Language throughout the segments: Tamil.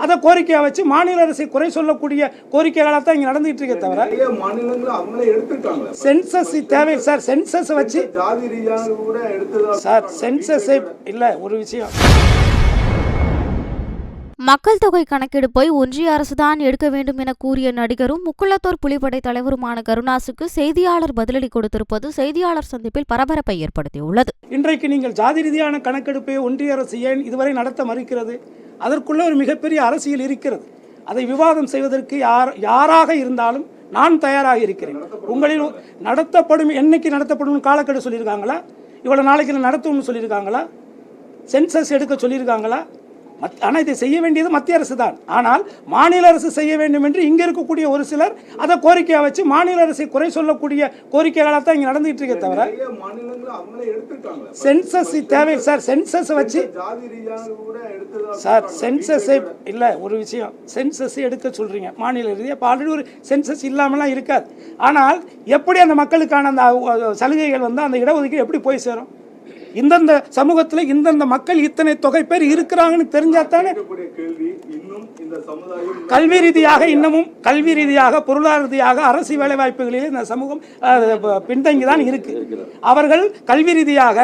அதை கோரிக்கையாக வச்சு மாநில அரசை குறை சொல்லக்கூடிய கோரிக்கைகளாக தான் இங்கே நடந்துகிட்டு இருக்கே தவிர சென்சஸ் தேவை சார். சென்சஸ் வச்சு சார் சென்சஸை இல்லை ஒரு விஷயம். மக்கள் தொகை கணக்கெடுப்பை ஒன்றிய அரசுதான் எடுக்க வேண்டும் என கூறிய நடிகரும் முக்குளத்தோர் புலிப்படை தலைவருமான கருணாசுக்கு செய்தியாளர் பதிலடி கொடுத்திருப்பது செய்தியாளர் சந்திப்பில் பரபரப்பை ஏற்படுத்தியுள்ளது. இன்றைக்கு நீங்கள் ஜாதி ரீதியான கணக்கெடுப்பை ஒன்றிய அரசு ஏன் இதுவரை நடத்த மறுக்கிறது? அதற்குள்ள ஒரு மிகப்பெரிய அரசியல் இருக்கிறது. அதை விவாதம் செய்வதற்கு யாராக இருந்தாலும் நான் தயாராக இருக்கிறேன். உங்களில் நடத்தப்படும் என்னைக்கு நடத்தப்படும் காலக்கெடு சொல்லியிருக்காங்களா? இவ்வளவு நாளைக்கு நடத்தும்னு சொல்லியிருக்காங்களா? சென்சஸ் எடுக்க சொல்லியிருக்காங்களா? ஆனால் இதை செய்ய வேண்டியது மத்திய அரசு தான். ஆனால் மாநில அரசு செய்ய வேண்டும் என்று இங்கே இருக்கக்கூடிய ஒரு சிலர் அதை கோரிக்கையாக வச்சு மாநில அரசை குறை சொல்லக்கூடிய கோரிக்கைகளாக தான் இங்கே நடந்துகிட்டு இருக்கே தவிர சென்சஸ் தேவை சார். சென்சஸ் வச்சு சார் சென்சஸை இல்லை ஒரு விஷயம். சென்சஸ் எடுக்க சொல்றீங்க மாநில ரீதியாக. இப்போ ஆல்ரெடி ஒரு சென்சஸ் இல்லாமலாம் இருக்காது. ஆனால் எப்படி அந்த மக்களுக்கான அந்த சலுகைகள் வந்து அந்த இடஒதுக்கீடு எப்படி போய் சேரும்? இந்தந்த சமூகத்தில் இந்தந்த மக்கள் இத்தனை தொகை பேர் இருக்கிறாங்கன்னு தெரிஞ்சாத்தானே. கல்வி ரீதியாக இன்னமும் கல்வி ரீதியாக பொருளாதார ரீதியாக அரசு வேலை வாய்ப்புகளில் இந்த சமூகம் பின்தங்கி தான் இருக்கு. அவர்கள் கல்வி ரீதியாக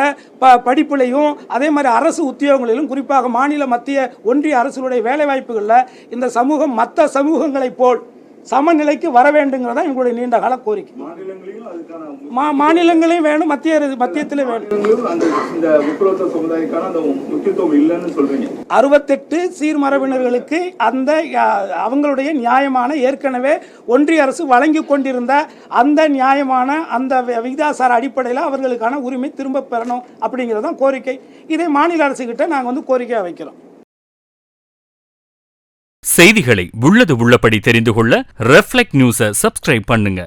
படிப்புலையும் அதே மாதிரி அரசு உத்தியோகங்களிலும் குறிப்பாக மாநில மத்திய ஒன்றிய அரசுடைய வேலை வாய்ப்புகளில் இந்த சமூகம் மற்ற சமூகங்களைப் போல் சமநிலைக்கு வர வேண்டுங்கிறதா எங்களுடைய நீண்ட கால கோரிக்கை. மாநிலங்களையும் வேணும், மத்தியத்திலே வேணும். 68 சீர்மரபினர்களுக்கு அந்த அவங்களுடைய நியாயமான ஏற்கனவே ஒன்றிய அரசு வழங்கி கொண்டிருந்த அந்த நியாயமான அந்த விகிதாசார அடிப்படையில் அவர்களுக்கான உரிமை திரும்ப பெறணும் அப்படிங்கிறதான் கோரிக்கை. இதை மாநில அரசு கிட்ட நாங்கள் வந்து கோரிக்கையாக வைக்கிறோம். செய்திகளை உள்ளது உள்ளபடி தெரிந்து கொள்ள ரெஃப்ளெக்ட் நியூஸை சப்ஸ்கிரைப் பண்ணுங்க.